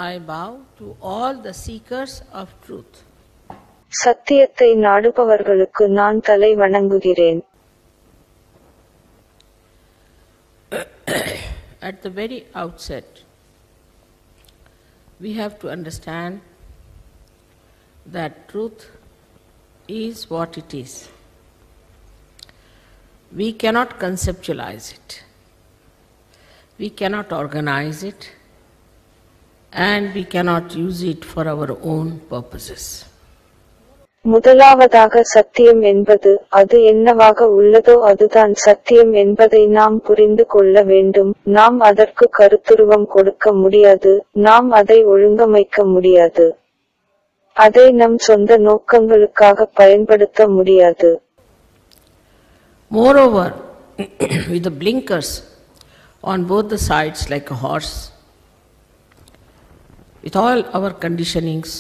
I bow to all the seekers of truth. சத்தியத்தை நாடுபவர்களுக்கு நான் தலை வணங்குகிறேன். At the very outset, we have to understand that truth is what it is. We cannot conceptualize it. We cannot organize it. And we cannot use it for our own purposes. முதலாவதாக சத்தியம் என்பது அது என்னவாக உள்ளதோ அதுதான் சத்தியம் என்பதை நாம் புரிந்து கொள்ள வேண்டும். நாம் அதற்கு கருத்துருவம் கொடுக்க முடியாது, நாம் அதை ஒழுங்கமைக்க முடியாது, அதை நம் சொந்த நோக்கங்களுக்காக பயன்படுத்த முடியாது. Moreover, with the blinkers on both the sides like a horse, with all our conditionings,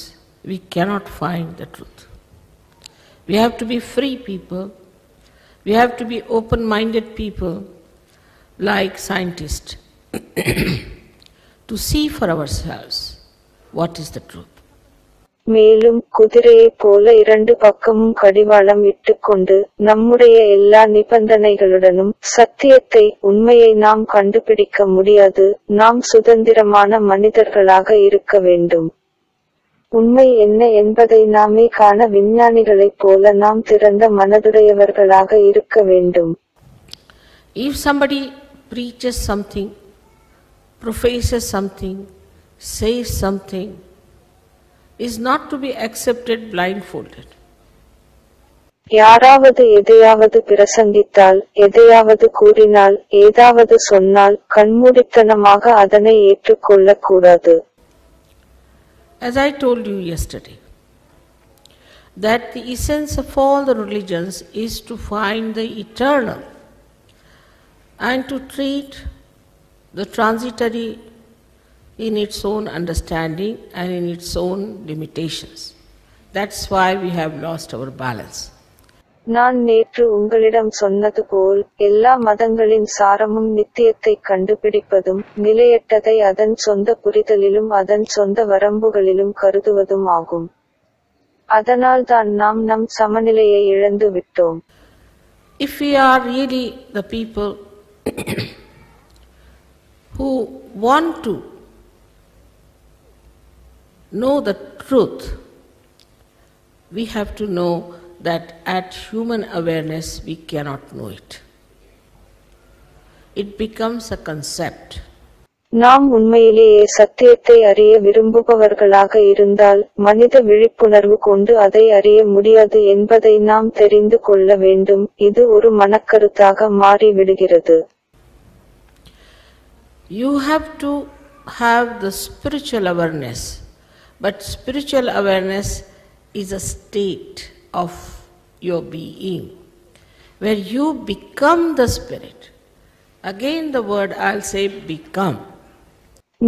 we cannot find the truth. We have to be free people. We have to be open-minded people, like scientists, to see for ourselves what is the truth. மேலும் குதிரையைப் போல இரண்டு பக்கமும் கடிவாளம் இட்டுக்கொண்டு நம்முடைய எல்லா நிபந்தனைகளுடனும் சத்தியத்தை உண்மையை நாம் கண்டுபிடிக்க முடியாது. நாம் சுதந்திரமான மனிதர்களாக இருக்க வேண்டும். உண்மை என்ன என்பதை நாமே காண விஞ்ஞானிகளைப் போல நாம் திறந்த மனதுடையவர்களாக இருக்க வேண்டும். If somebody preaches something, professes something, says something, is not to be accepted blindfolded. யாராவது எதையாவது பிரசங்கித்தால், எதையாவது கூறினால், ஏதாவது சொன்னால் கண்மூடித்தனமாக அதனை ஏற்றுக்கொள்ளக் கூடாது. As I told you yesterday, that the essence of all the religions is to find the eternal and to treat the transitory in its own understanding and in its own limitations. That's why we have lost our balance. நான் நேற்று உங்களிடம் சொன்னது போல் எல்லா மதங்களின் சாரமும் நித்தியத்தை கண்டுபிடிப்பதும் நிலையற்றதை அதன் சொந்த புரிதலிலும் அதன் சொந்த வரம்புகளிலும் கருதுவதும் ஆகும். அதனால்தான் நாம் நம் சமநிலையை இழந்து விட்டோம். If we are really the people who want to know the truth, we have to know that at human awareness we cannot know it. It becomes a concept. நாம் உண்மையிலேயே சத்தியத்தை அறிய விரும்புபவர்களாக இருந்தால் மனித விழிப்புணர்வு கொண்டு அதை அறிய முடியாது என்பதை நாம் தெரிந்து கொள்ள வேண்டும். இது ஒரு மனக்கருத்தாக மாறிவிடுகிறது. You have to have the spiritual awareness, but spiritual awareness is a state of your being, where you become the spirit. Again the word I'll say become.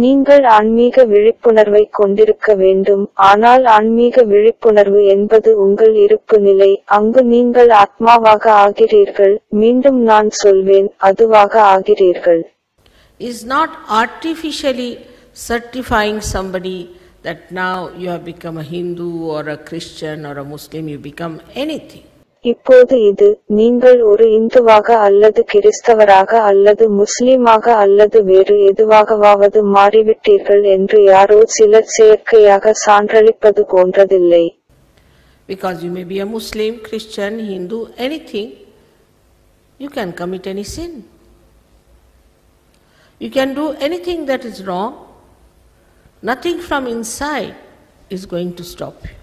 நீங்கள் ஆன்மீக விழிப்புணர்வை கொண்டிருக்க வேண்டும். ஆனால் ஆன்மீக விழிப்புணர்வு என்பது உங்கள் இருப்பு நிலை. அங்கு நீங்கள் ஆத்மாவாக ஆகிறீர்கள். மீண்டும் நான் சொல்வேன், அதுவாக ஆகிறீர்கள். Is not artificially certifying somebody that now you have become a Hindu or a Christian or a Muslim, you become anything. இப்போது இது நீங்கள் ஒரு இந்துவாக அல்லது கிறிஸ்தவராக அல்லது முஸ்லிமாக அல்லது வேறு எதுவாகவாவது மாறிவிட்டீர்கள் என்று யாரோ சிலர் செயற்கையாக சான்றளிப்பது போன்றதில்லை. Because you may be a Muslim, Christian, Hindu, anything, you can commit any sin. You can do anything that is wrong. Nothing from inside is going to stop you.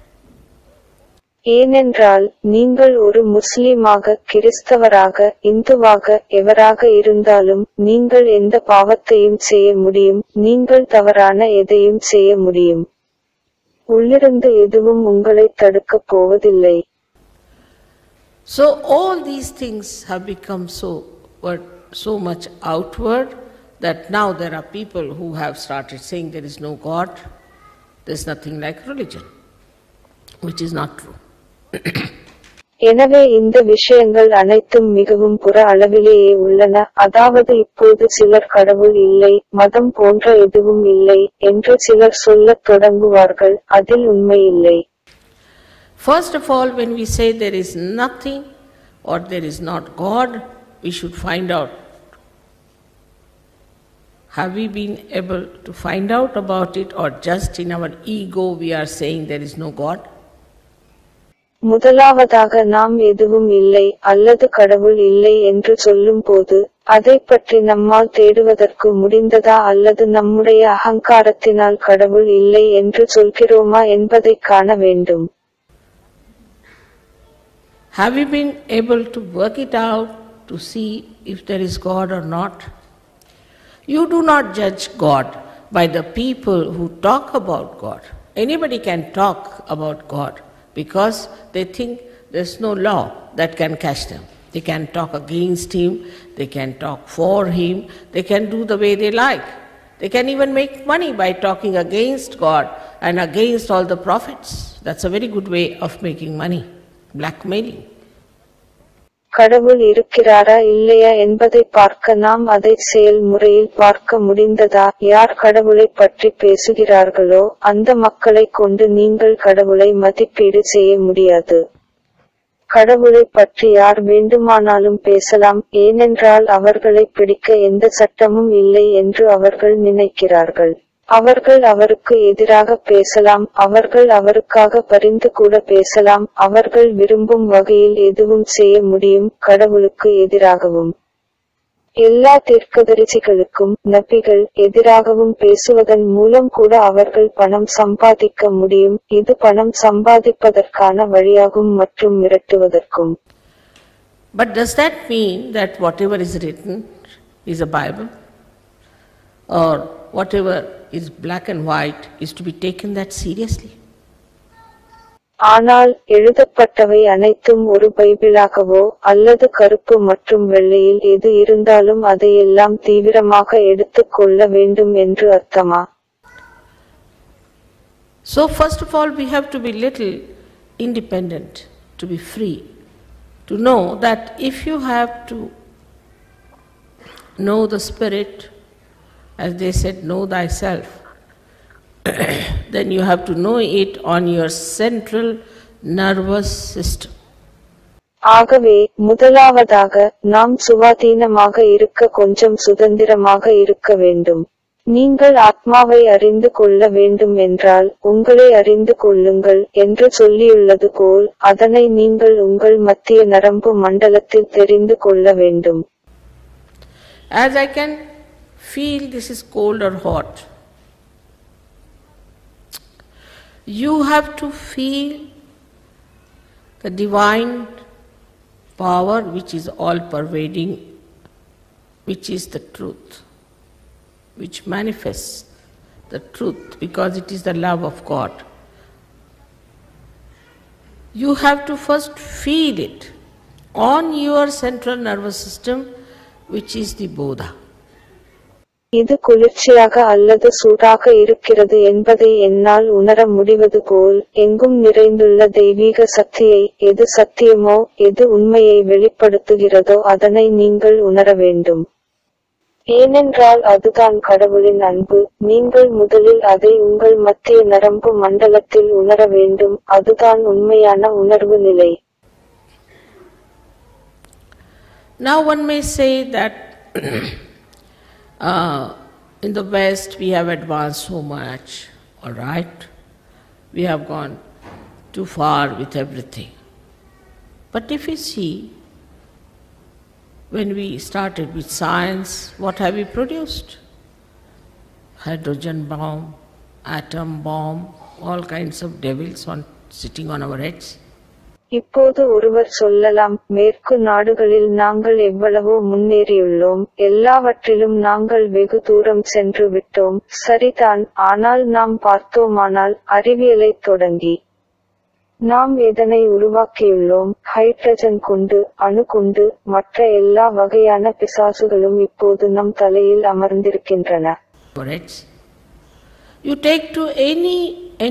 ஏனென்றால் நீங்கள் ஒரு முஸ்லிமாக, கிறிஸ்தவராக, இந்துவாக, எவராக இருந்தாலும் நீங்கள் எந்த பாவத்தையும் செய்ய முடியும். நீங்கள் தவறான எதையும் செய்ய முடியும். உள்ளிருந்து எதுவும் உங்களை தடுக்கப் போவதில்லை. So all these things have become so much outward that now there are people who have started saying there is no God, there is nothing like religion, which is not true. எனவே இந்த விஷயங்கள் அனைத்தும் மிகவும் புற அளவிலேயே உள்ளன, அதாவது இப்போது சிலர் கடவுள் இல்லை, மதம் போன்ற எதுவும் இல்லை என்று சிலர் சொல்லத் தொடங்குவார்கள், அதில் உண்மை இல்லை. First of all, when we say there is nothing or there is not God, we should find out. Have we been able to find out about it, or just in our ego we are saying there is no God? முதலாவதாக நாம் எதுவும் இல்லை அல்லது கடவுள் இல்லை என்று சொல்லும் போது அதைப் பற்றி நம்மால் தேடுவதற்கு முடிந்ததா அல்லது நம்முடைய அகங்காரத்தினால் கடவுள் இல்லை என்று சொல்கிறோமா என்பதைக் காண வேண்டும். Have we been able to work it out to see if there is God or not? You do not judge God by the people who talk about God. Anybody can talk about God, because they think there's no law that can catch them. They can talk against Him, they can talk for Him, they can do the way they like. They can even make money by talking against God and against all the prophets. That's a very good way of making money, blackmailing. கடவுள் இருக்கிறாரா இல்லையா என்பதை பார்க்க நாம் அதை செயல்முறையில் பார்க்க முடிந்ததா? யார் கடவுளை பற்றி பேசுகிறார்களோ அந்த மக்களை கொண்டு நீங்கள் கடவுளை மதிப்பீடு செய்ய முடியாது. கடவுளை பற்றி யார் வேண்டுமானாலும் பேசலாம், ஏனென்றால் அவர்களை பிடிக்க எந்த சட்டமும் இல்லை என்று அவர்கள் நினைக்கிறார்கள். அவர்கள் அவருக்கு எதிராக பேசலாம், அவர்கள் அவருக்காக பரிந்து கூட பேசலாம், அவர்கள் விரும்பும் வகையில் எதுவும் செய்ய முடியும், கடவுளுக்கு எதிராகவும். எல்லா தீர்க்கதரிசிகளுக்கும் நபிகள் எதிராகவும் பேசுவதன் மூலம் கூட அவர்கள் பணம் சம்பாதிக்க முடியும். இது பணம் சம்பாதிப்பதற்கான வழியாகும் மற்றும் மிரட்டுவதற்கும். But does that mean that whatever is written is a Bible? Or whatever is black and white is to be taken that seriously? ஆனால் எழுதப்பட்டவை அனைத்தும் ஒரு பைபிளாகவோ அல்லது கருப்பு மற்றும் வெள்ளையில் எது இருந்தாலும் அதையெல்லாம் தீவிரமாக எடுத்துக் கொள்ள வேண்டும் என்று அர்த்தமா? So first of all we have to be little independent, to be free, to know that if you have to know the Spirit, as they said, know thyself, then you have to know it on your central nervous system. ஆகவே முதலாவதாக நாம் சுவாதீனமாக இருக்க கொஞ்சம் சுதந்திரமாக இருக்க வேண்டும். நீங்கள் ஆத்மாவை அறிந்து கொள்ள வேண்டும் என்றால் உங்களை அறிந்து கொள்ளுங்கள் என்று சொல்லியுள்ளது போல் அதனை நீங்கள் உங்கள் மத்திய நரம்பு மண்டலத்தில் தெரிந்து கொள்ள வேண்டும். As I can feel this is cold or hot, you have to feel the divine power which is all pervading, which is the truth, which manifests the truth because it is the love of God. You have to first feel it on your central nervous system, which is the Bodha. இது குளிர்ச்சியாக அல்லது சூடாக இருக்கிறது என்பதை என்னால் உணர முடிவது போல் எங்கும் நிறைந்துள்ள தெய்வீக சக்தியை, எது சத்தியமோ எது உண்மையை வெளிப்படுத்துகிறதோ அதனை நீங்கள் உணர வேண்டும். ஏனென்றால் அதுதான் கடவுளின் அன்பு. நீங்கள் முதலில் அதை உங்கள் மத்திய நரம்பு மண்டலத்தில் உணர வேண்டும். அதுதான் உண்மையான உணர்வு நிலை. Now one may say that in the West we have advanced so much, all right, we have gone too far with everything. But if you see, when we started with science, what have we produced? Hydrogen bomb, atom bomb, all kinds of devils sitting on our heads. இப்போது ஒருவர் சொல்லலாம், மேற்கு நாடுகளில் நாங்கள் எவ்வளவோ முன்னேறியுள்ளோம், எல்லாவற்றிலும் நாங்கள் வெகு தூரம் சென்று விட்டோம். சரிதான், ஆனால் நாம் பார்த்தோமானால் அறிவியலை தொடங்கி நாம் எதனை உருவாக்கியுள்ளோம்? ஹைட்ரஜன் குண்டு, அணு குண்டு, மற்ற எல்லா வகையான பிசாசுகளும் இப்போது நம் தலையில் அமர்ந்திருக்கின்றன. You take to any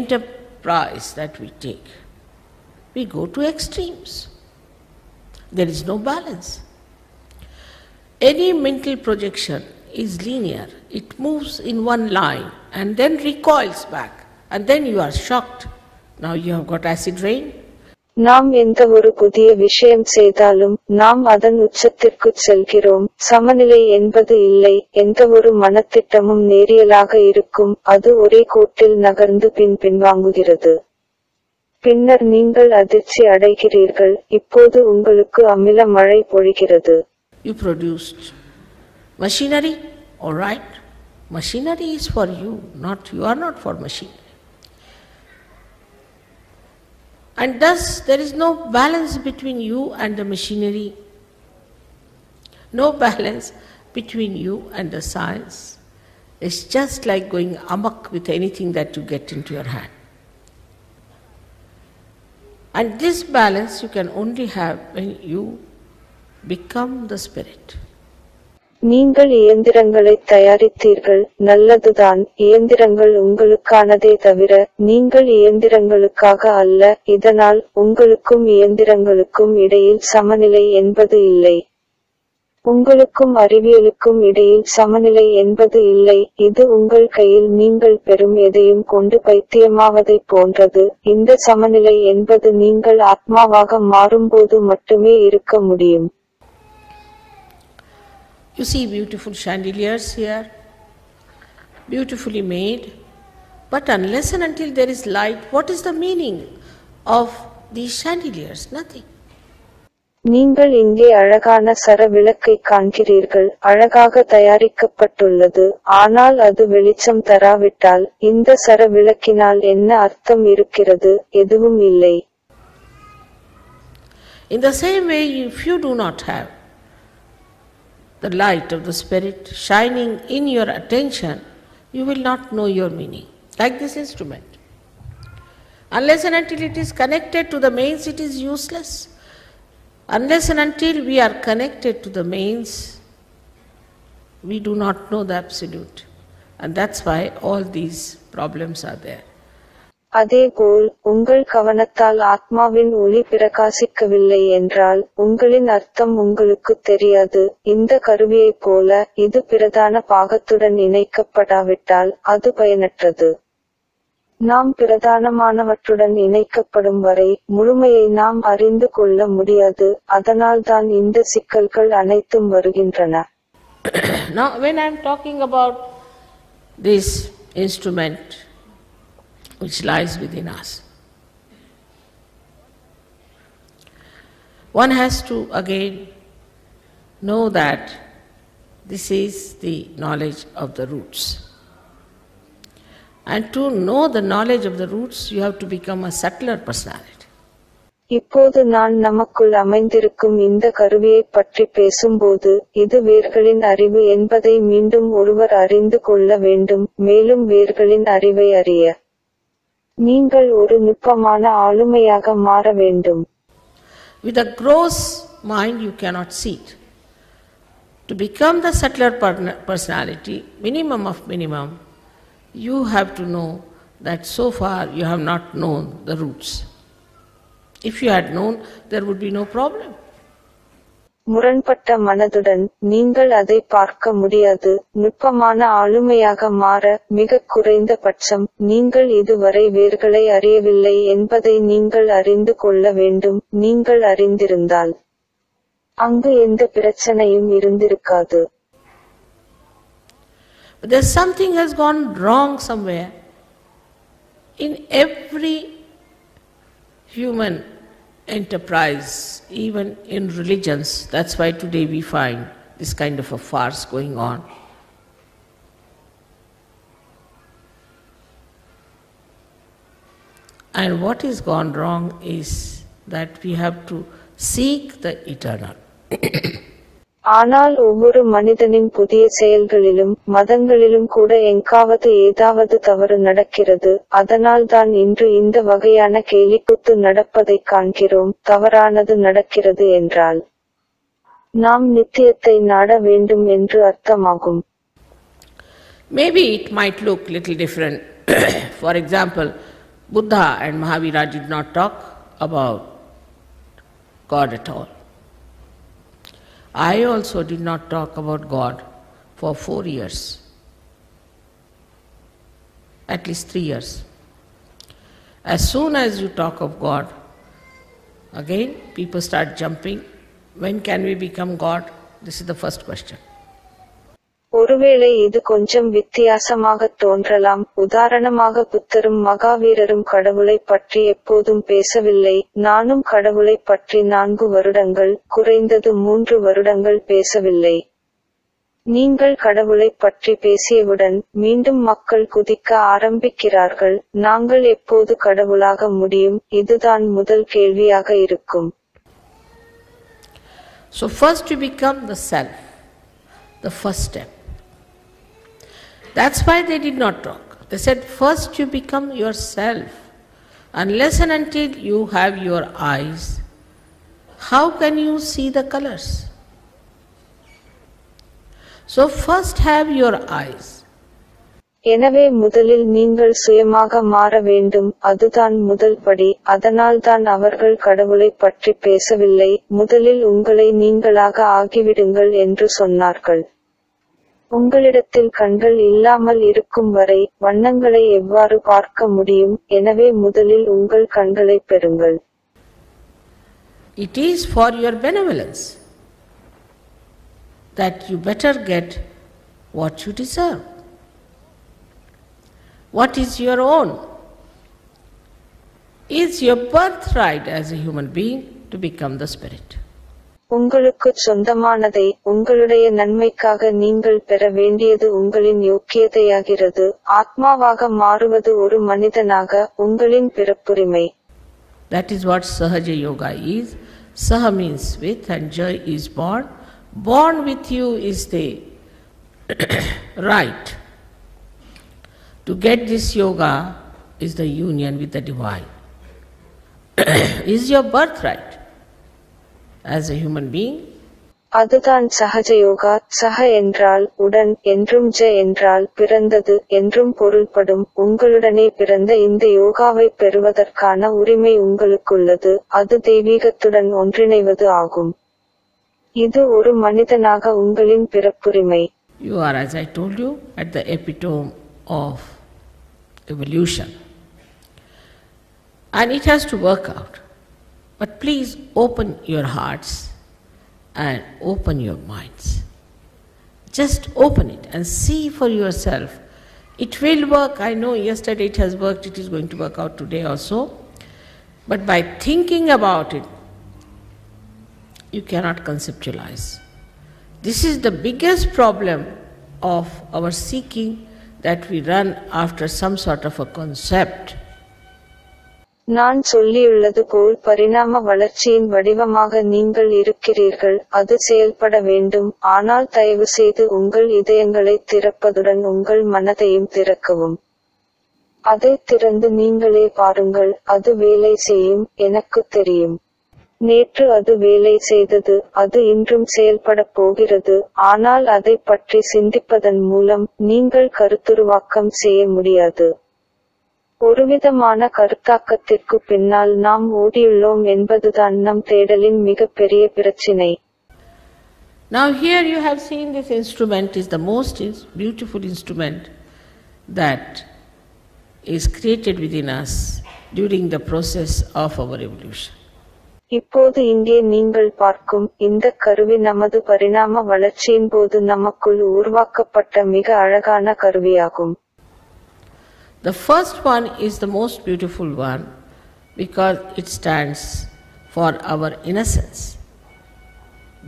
enterprise that we take, we go to extremes. There is no balance. Any mental projection is linear. It moves in one line and then recoils back. And then you are shocked. Now you have got acid rain. நாம் எந்த ஒரு புதிய விஷயம் செய்தாலும் நாம் அதன் உச்சத்திற்குச் செல்கிறோம். சமநிலை என்பது இல்லை. எந்த ஒரு மனத்திட்டமும் நேரியலாக இருக்கும். அது ஒரே கோட்டில் நகர்ந்து பின்வாங்குகிறது. பின்னர் நீங்கள் அதிர்ச்சி அடைகிறீர்கள். இப்போது உங்களுக்கு அமில மழை பொழிகிறது. You produced machinery, all right. Machinery is for you, you are not for machine. And thus there is no balance between you and the machinery, no balance between you and the science. It's just like going amok with anything that you get into your hand. And this balance you can only have when you become the spirit. நீங்கள் இயந்திரங்களை தயாரித்தீர்கள், நல்லதுதான். இயந்திரங்கள் உங்களுக்கானதே தவிர நீங்கள் இயந்திரங்களுக்காக அல்ல. இதனால் உங்களுக்கும் இயந்திரங்களுக்கும் இடையில் சமநிலை என்பது இல்லை. உங்களுக்கும் அறிவியலுக்கும் இடையில் சமநிலை என்பது இல்லை. இது உங்கள் கையில் நீங்கள் பெறும் எதையும் கொண்டு பைத்தியமாவதைப் போன்றது. இந்த சமநிலை என்பது நீங்கள் ஆத்மாவாக மாறும்போது மட்டுமே இருக்க முடியும். You see beautiful chandeliers here, beautifully made, but unless and until there is light, what is the meaning of these chandeliers? Nothing. நீங்கள் இங்கே அழகான சர விளக்கை காண்கிறீர்கள், அழகாக தயாரிக்கப்பட்டுள்ளது. ஆனால் அது வெளிச்சம் தராவிட்டால் இந்த சர விளக்கினால் என்ன அர்த்தம் இருக்கிறது? எதுவும் இல்லை. In the same way, if you do not have the light of the Spirit shining in your attention, you will not know your meaning. Like this instrument. Unless and until it is connected to the mains, it is useless. Unless and until we are connected to the mains, we do not know the absolute. And that's why all these problems are there. அதேபோல் உங்கள் கவனத்தால் ஆத்மாவின் ஒளி பிரகாசிக்கவில்லை என்றால் உங்களின் அர்த்தம் உங்களுக்கு தெரியாது. இந்த கருவியைப் போல இது பிரதான பாகத்துடன் இணைக்கப்படாவிட்டால் அது பயனற்றது. நாம் பிரதானமானவற்றுடன் இணைக்கப்படும் வரை முழுமையை நாம் அறிந்து கொள்ள முடியாது. அதனால்தான் இந்த சிக்கல்கள் அனைத்தும் வருகின்றன. Now when I am talking about this instrument which lies within us, one has to again know that this is the knowledge of the roots. And to know the knowledge of the roots, you have to become a subtler personality. இப்போது நான் நமக்குள் அமைந்திருக்கும் இந்த கருவியை பற்றி பேசும்போது இது வேர்களின் அறிவு என்பதை மீண்டும் ஒருவர் அறிந்து கொள்ள வேண்டும். மேலும் வேர்களின் அறிவை அறிய நீங்கள் ஒரு நுட்பமான ஆளுமையாக மாற வேண்டும். With a gross mind you cannot see it. To become the subtler personality, minimum of minimum, you have to know that so far you have not known the roots. If you had known, there would be no problem. முரண்பட்ட மனதுடன் நீங்கள் அதை பார்க்க முடியாது. நுட்பமான ஆளுமையாக மாற மிக குறைந்த பட்சம் நீங்கள் இதுவரை வேர்களை அறியவில்லை என்பதை நீங்கள் அறிந்து கொள்ள வேண்டும். நீங்கள் அறிந்திருந்தால் அங்கு எந்த பிரச்சனையும் இருந்திருக்காது. But there's something has gone wrong somewhere. In every human enterprise, even in religions, that's why today we find this kind of a farce going on. And what is gone wrong is that we have to seek the eternal. ஆனால் ஒவ்வொரு மனிதனின் புதிய செயல்களிலும் மதங்களிலும் கூட எங்காவது ஏதாவது தவறு நடக்கிறது. அதனால்தான் இன்று இந்த வகையான கேலிக்கூத்து நடப்பதைக் காண்கிறோம். தவறானது நடக்கிறது என்றால் நாம் நித்தியத்தை நாட வேண்டும் என்று அர்த்தமாகும். Maybe it might look little different. For example, Buddha and Mahavira did not talk about God at all. I also did not talk about God for 4 years, at least 3 years. As soon as you talk of God, again people start jumping. When can we become God? This is the first question. ஒருவேளை இது கொஞ்சம் வித்தியாசமாக தோன்றலாம். உதாரணமாக புத்தரும் மகாவீரரும் கடவுளை பற்றி எப்போதும் பேசவில்லை. நானும் கடவுளை பற்றி 4 வருடங்கள், குறைந்தது 3 வருடங்கள் பேசவில்லை. நீங்கள் கடவுளை பற்றி பேசியவுடன் மீண்டும் மக்கள் குதிக்க ஆரம்பிக்கிறார்கள். நாங்கள் எப்போது கடவுளாக முடியும்? இதுதான் முதல் கேள்வியாக இருக்கும். So first you become the self, the first step. That's why they did not talk. They said first you become yourself. Unless and until you have your eyes, how can you see the colors? So first have your eyes. எனவே முதலில் நீங்கள் சுயமாக மாற வேண்டும். அதுதான் முதல் படி. அதனால்தான் அவர்கள் கடவுளை பற்றி பேசவில்லை. முதலில் உங்களை நீங்களாக ஆகிவிடுங்கள் என்று சொன்னார்கள். உங்களிடத்தில் கண்கள் இல்லாமல் இருக்கும் வரை வண்ணங்களை எவ்வாறு பார்க்க முடியும்? எனவே முதலில் உங்கள் கண்களை பெறுங்கள். It is for your benevolence that you better get what you deserve. What is your own? It's your birthright as a human being to become the spirit. உங்களுக்கு சொந்தமானதை உங்களுடைய நன்மைக்காக நீங்கள் பெற வேண்டியது உங்களின் யோக்கியதையாகிறது. ஆத்மாவாக மாறுவது ஒரு மனிதனாக உங்களின் பிறப்புரிமை. That is what Sahaja Yoga is. Saha means with and Jai is born. Born with you is the right. To get this yoga is the union with the divine. Is your birthright as a human being. அதுதான் சஹஜ யோகா. சஹ என்றால் உடன் என்றும் ஜ என்றால் பிறந்தது என்றும் பொருள்படும். உங்களுடனே பிறந்த இந்த யோகாவை பெறுவதற்கான உரிமை உங்களுக்குள்ளது. அது தெய்வீகத்துடன் ஒன்றிணைவது ஆகும். இது ஒரு மனிதனாக உங்களின் பிறப்புரிமை. You are, as I told you, at the epitome of evolution. And it has to work out. But please open your hearts and open your minds. Just open it and see for yourself. It will work. I know yesterday it has worked, it is going to work out today also. But by thinking about it, you cannot conceptualize. This is the biggest problem of our seeking, that we run after some sort of a concept. நான் சொல்லியுள்ளது போல் பரிணாம வளர்ச்சியின் வடிவமாக நீங்கள் இருக்கிறீர்கள். அது செயல்பட வேண்டும். ஆனால் தயவு செய்து உங்கள் இதயங்களை திறப்பதுடன் உங்கள் மனதையும் திறக்கவும். அதை திறந்து நீங்களே பாருங்கள். அது வேலை செய்யும். எனக்கு தெரியும். நேற்று அது வேலை செய்தது. அது இன்றும் செயல்படப் போகிறது. ஆனால் அதை பற்றி சிந்திப்பதன் மூலம் நீங்கள் கருத்துருவாக்கம் செய்ய முடியாது. ஒருவிதமான கருத்தாக்கத்திற்கு பின்னால் நாம் ஓடியுள்ளோம் என்பதுதான் நம் தேடலின் மிகப்பெரிய பிரச்சினை. Now here you have seen this instrument is the most beautiful instrument that is created within us during the process of our evolution. இப்போது இங்கே நீங்கள் பார்க்கும் இந்த கருவி நமது பரிணாம வளர்ச்சியின் போது நமக்குள் உருவாக்கப்பட்ட மிக அழகான கருவியாகும். The first one is the most beautiful one because it stands for our innocence.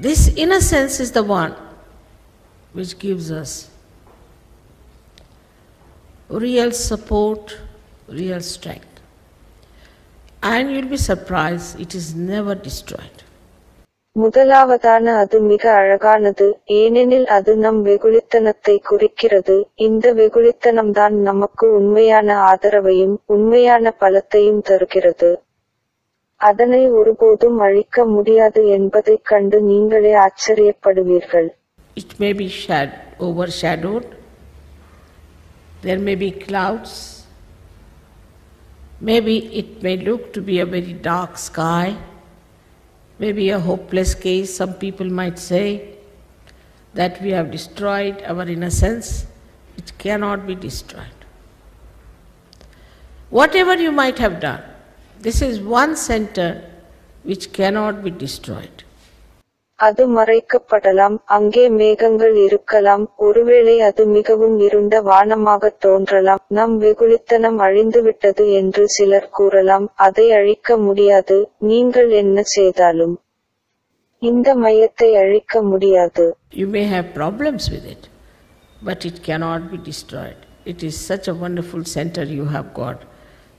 This innocence is the one which gives us real support, real strength. And you'll be surprised, it is never destroyed. முதலாவதான அது மிக அழகானது, ஏனெனில் அது நம் வெகுளித்தனத்தை குறிக்கிறது. இந்த வெகுளித்தனம்தான் நமக்கு உண்மையான ஆதரவையும் உண்மையான பலத்தையும் தருகிறது. அதனை ஒருபோதும் அழிக்க முடியாது என்பதைக் கண்டு நீங்களே ஆச்சரியப்படுவீர்கள். It may be overshadowed, there may be clouds, maybe it may look to be a very dark sky, maybe a hopeless case. Some people might say that we have destroyed our innocence. It cannot be destroyed. Whatever you might have done, this is one center which cannot be destroyed. அது மறைக்கப்படலாம், அங்கே மேகங்கள் இருக்கலாம், ஒருவேளை அது மிகவும் இருண்ட வானமாகத் தோன்றலாம். நம் வெகுளித்தனம் அழிந்துவிட்டது என்று சிலர் கூறலாம். அதை அழிக்க முடியாது, நீங்கள் என்ன செய்தாலும். இந்த மையத்தை அழிக்க முடியாது. You may have problems with it, but it cannot be destroyed. It is such a wonderful center you have got,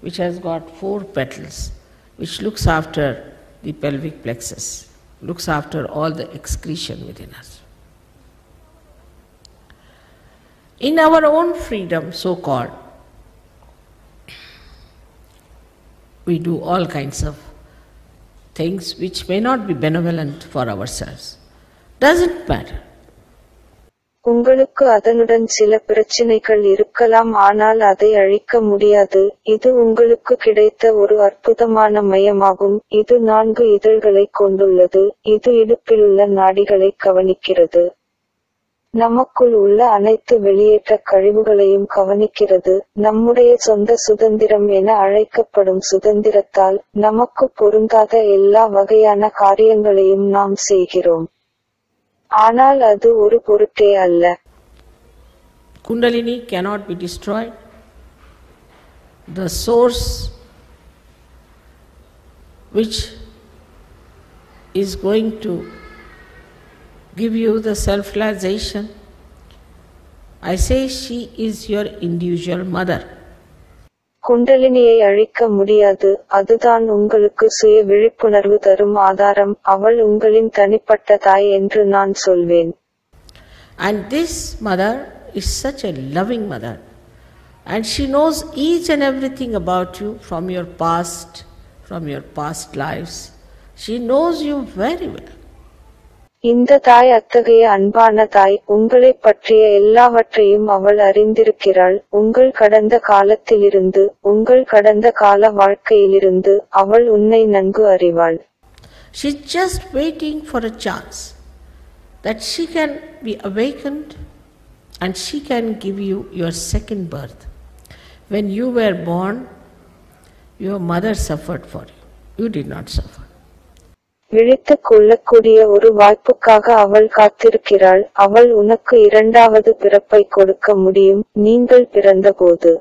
which has got 4 petals, which looks after the pelvic plexus, looks after all the excretion within us. In our own freedom, so-called, we do all kinds of things which may not be benevolent for ourselves. Doesn't matter. உங்களுக்கு அதனுடன் சில பிரச்சினைகள் இருக்கலாம், ஆனால் அதை அழிக்க முடியாது. இது உங்களுக்கு கிடைத்த ஒரு அற்புதமான மையமாகும். இது 4 இதழ்களைக் கொண்டுள்ளது. இது இடுப்பிலுள்ள நாடிகளை கவனிக்கிறது. நமக்குள் உள்ள அனைத்து வெளியேற்ற கழிவுகளையும் கவனிக்கிறது. நம்முடைய சொந்த சுதந்திரம் என அழைக்கப்படும் சுதந்திரத்தால் நமக்கு பொருந்தாத எல்லா வகையான காரியங்களையும் நாம் செய்கிறோம். ஆனால் அது ஒரு பொருட்டே அல்ல. Kundalini cannot be destroyed. The source which is going to give you the self-realization, I say she is your individual mother. குண்டலினியை அழிக்க முடியாது, அதுதான் உங்களுக்கு சுய விழிப்புணர்வு தரும் ஆதாரம். அவள் உங்களின் தனிப்பட்ட தாய் என்று நான் சொல்வேன். And this mother is such a loving mother, and she knows each and everything about you from your past lives. She knows you very well. இந்த தாய் அத்தகைய அன்பான தாய். உங்களைப் பற்றிய எல்லாவற்றையும் அவள் அறிந்திருக்கிறாள். உங்கள் கடந்த காலத்திலிருந்து, உங்கள் கடந்த கால வாழ்க்கையிலிருந்து அவள் உன்னை நன்கு அறிவாள். She is just waiting for a chance that she can be awakened and she can give you your second birth. When you were born, your mother suffered for you. You did not suffer. விழித்துக் கொள்ளக்கூடிய ஒரு வாய்ப்புக்காக அவள் காத்திருக்கிறாள். அவள் உனக்கு 2வது பிறப்பை கொடுக்க முடியும். நீங்கள் பிறந்தபோது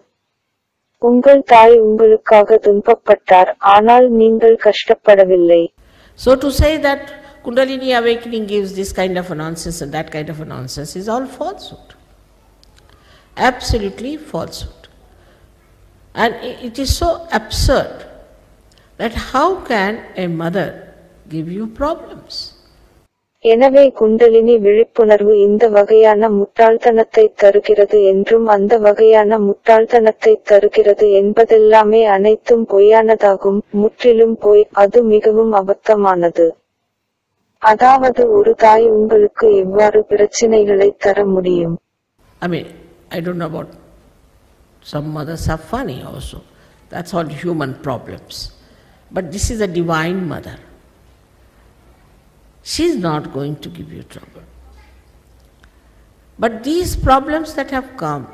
உங்கள் தாய் உங்களுக்காக துன்பப்பட்டார், ஆனால் நீங்கள் கஷ்டப்படவில்லை. So to say that Kundalini awakening gives this kind of a nonsense and that kind of a nonsense is all falsehood. Absolutely falsehood. And it is so absurd that how can a mother give you problems? எனவே குண்டலினி விழிப்புணர்வு இந்த வகையான முட்டாள்தனத்தை தருகிறது என்றும் அந்த வகையான முட்டாள்தனத்தை தருகிறது என்பதெல்லாமே அனைத்தும் பொய்யானதாகும். முற்றிலும் பொய். அது மிகவும் அபத்தமானது. அதாவது ஒரு தாய் உங்களுக்கு எவ்வாறு பிரச்சினைகளை தர முடியும்? I don't know about some mothers are funny also. That's all human problems. But this is a divine mother. She is not going to give you trouble. But these problems that have come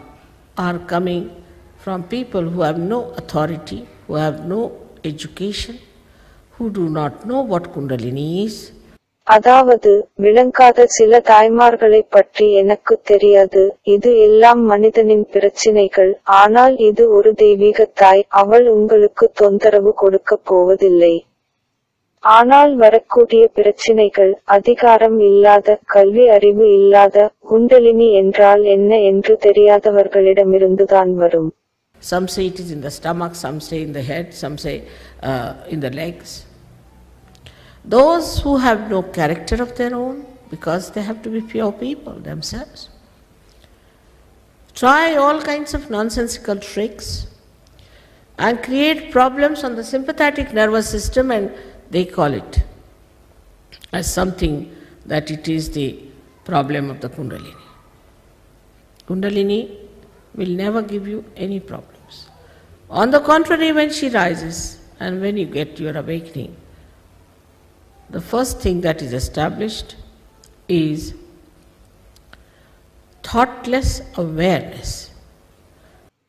are coming from people who have no authority, who have no education, who do not know what Kundalini is. அதாவது விளங்காத சில தாய்மார்களை பற்றி எனக்கு தெரியாது. இது எல்லாம் மனிதனின் பிரச்சினைகள். ஆனால் இது ஒரு தெய்வீக தாய். அவள் உங்களுக்கு தொந்தரவு கொடுக்கப் போவதில்லை. ஆனால் வரக்கூடிய பிரச்சினைகள் அதிகாரம் இல்லாத, கல்வி அறிவு இல்லாத, குண்டலினி என்றால் என்ன என்று தெரியாதவர்களிடமிருந்துதான் வரும். Some say it is in the stomach, some say in the head, some say in the legs. Those who have no character of their own, because they have to be pure people themselves, try all kinds of nonsensical tricks and create problems on the sympathetic nervous system, and they call it as something that it is the problem of the Kundalini. Kundalini will never give you any problems. On the contrary, when she rises and when you get your awakening, the first thing that is established is thoughtless awareness.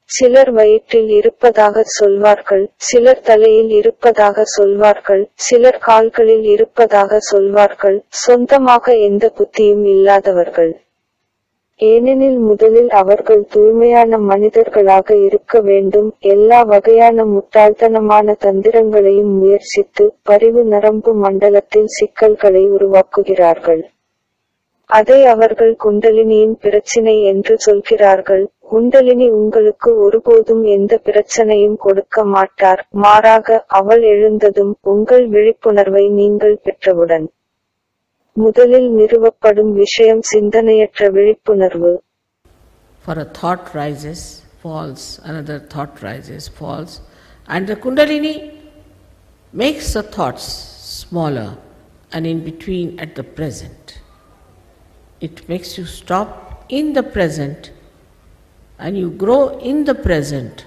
சிலர் வயிற்றில் இருப்பதாக சொல்வார்கள், சிலர் தலையில் இருப்பதாக சொல்வார்கள், சிலர் கால்களில் இருப்பதாக சொல்வார்கள், சொந்தமாக எந்த புத்தியும் இல்லாதவர்கள். ஏனெனில் முதலில் அவர்கள் தூய்மையான மனிதர்களாக இருக்க வேண்டும். எல்லா வகையான முட்டாள்தனமான தந்திரங்களையும் முயற்சித்து பரிவு நரம்பு மண்டலத்தில் சிக்கல்களை உருவாக்குகிறார்கள். அதை அவர்கள் குண்டலினியின் பிரச்சினை என்று சொல்கிறார்கள். குண்டலினி உங்களுக்கு ஒருபோதும் எந்த பிரச்சனையும் கொடுக்க மாட்டார். மாறாக அவள் எழுந்ததும் உங்கள் விழிப்புணர்வை நீங்கள் பெற்றவுடன் முதலில் நிறுவப்படும் விஷயம் சிந்தனையற்ற விழிப்புணர்வு. For a thought rises, falls, another thought rises, falls, and the Kundalini makes the thoughts smaller and in between at the present. It makes you stop in the present and you grow in the present.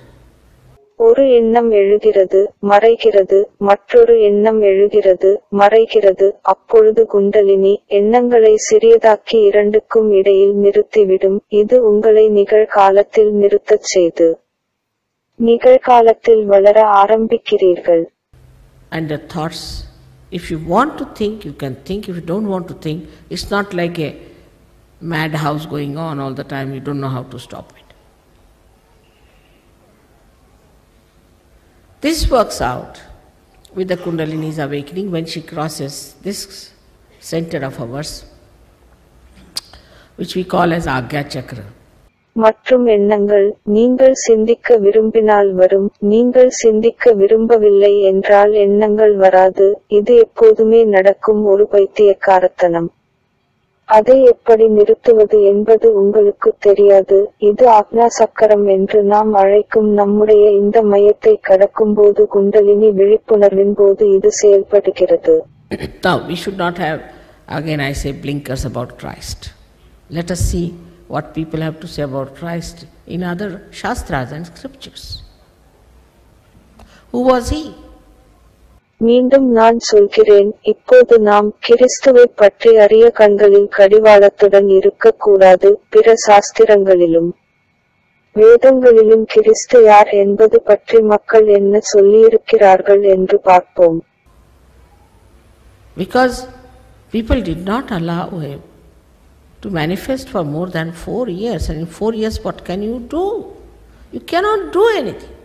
ஒரு எண்ணம் எழுகிறது, மறைகிறது, மற்றொரு எண்ணம் எழுகிறது, மறைகிறது. அப்பொழுது குண்டலினி எண்ணங்களை சிறியதாக்கி இரண்டுக்கும் இடையில் நிறுத்திவிடும். இது உங்களை நிகழ்காலத்தில் நிறுத்தச் செய்து நிகழ்காலத்தில் வளர ஆரம்பிக்கிறீர்கள். And the thoughts, if you want to think, you can think. If you don't want to think, it's not like a madhouse going on all the time. You don't know how to stop it. This works out with the Kundalini's awakening when she crosses this center of ours, which we call as Agya Chakra. மற்றும் எண்ணங்கள் நீங்கள் சிந்திக்க விரும்பினால் வரும், நீங்கள் சிந்திக்க விரும்பவில்லை என்றால் எண்ணங்கள் வராது. இது எப்போதுமே நடக்கும் ஒரு பைத்தியக்காரத்தனம். அதை எப்படி நிறுத்துவது என்பது உங்களுக்கு தெரியாது. இது ஆக்ஞா சக்கரம் என்று நாம் அழைக்கும் நம்முடைய இந்த மையத்தை கடக்கும்போது குண்டலினி விழிப்புணர்வின் போது இது செயல்படுகிறது. Now we should not have, again I say, blinkers about Christ. Let us see what people have to say about Christ in other Shastras and scriptures. Who was he? மீண்டும் நான் சொல்கிறேன், இப்போது நாம் கிறிஸ்துவை பற்றி அறிய கண்களில் கடிவாளத்துடன் இருக்கக்கூடாது. பிற சாஸ்திரங்களிலும் வேதங்களிலும் கிறிஸ்து யார் என்பது பற்றி மக்கள் என்ன சொல்லியிருக்கிறார்கள் என்று பார்ப்போம். Because people did not allow him to manifest for more than 4 years, and in 4 years what can you do? You cannot do anything.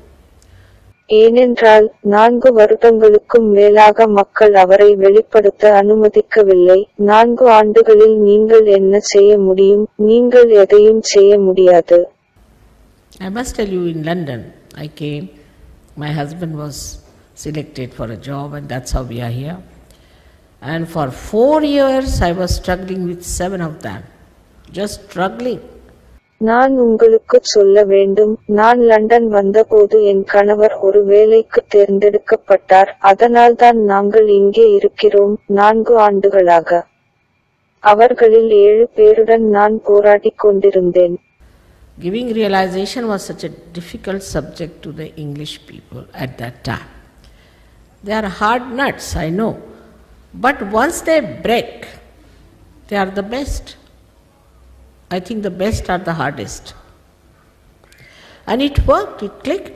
ஏனென்றால் 4 வருடங்களுக்கும் மேலாக மக்கள் அவரை வெளிப்படுத்த அனுமதிக்கவில்லை. 4 ஆண்டுகளில் நீங்கள் என்ன செய்ய முடியும்? நீங்கள் எதையும் செய்ய முடியாது. I must tell you, in London I came, my husband was selected for a job and that's how we are here. And for 4 years I was struggling with 7 of them, just struggling. நான் உங்களுக்கு சொல்ல வேண்டும், நான் London வந்தபோது என் கணவர் ஒரு வேலைக்கு தேர்ந்தெடுக்கப்பட்டார். அதனால்தான் நாங்கள் இங்கே இருக்கிறோம் 4 ஆண்டுகளாக. அவர்களில் 7 பேருடன் நான் போராடிக் கொண்டிருந்தேன். Giving realization was such a difficult subject to the English people at that time. They are hard nuts, I know. But once they break, they are the best. I think the best are the hardest. And it worked, it clicked.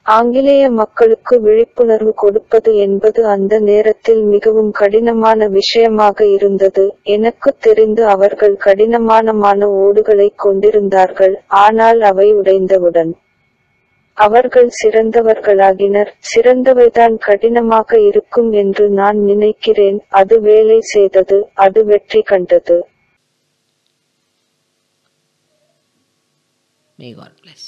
ஆங்கிலேய மக்களுக்கு விழிப்புணர்வு கொடுப்பது என்பது அந்த நேரத்தில் மிகவும் கடினமான விஷயமாக இருந்தது. எனக்கு தெரிந்து அவர்கள் கடினமான ஓடுகளை கொண்டிருந்தார்கள், ஆனால் அவை உடைந்தவுடன் அவர்கள் சிறந்தவர்களாகினர். சிறந்தவைதான் கடினமாக இருக்கும் என்று நான் நினைக்கிறேன். அது வேலை செய்தது, அது வெற்றி கண்டது. May God bless.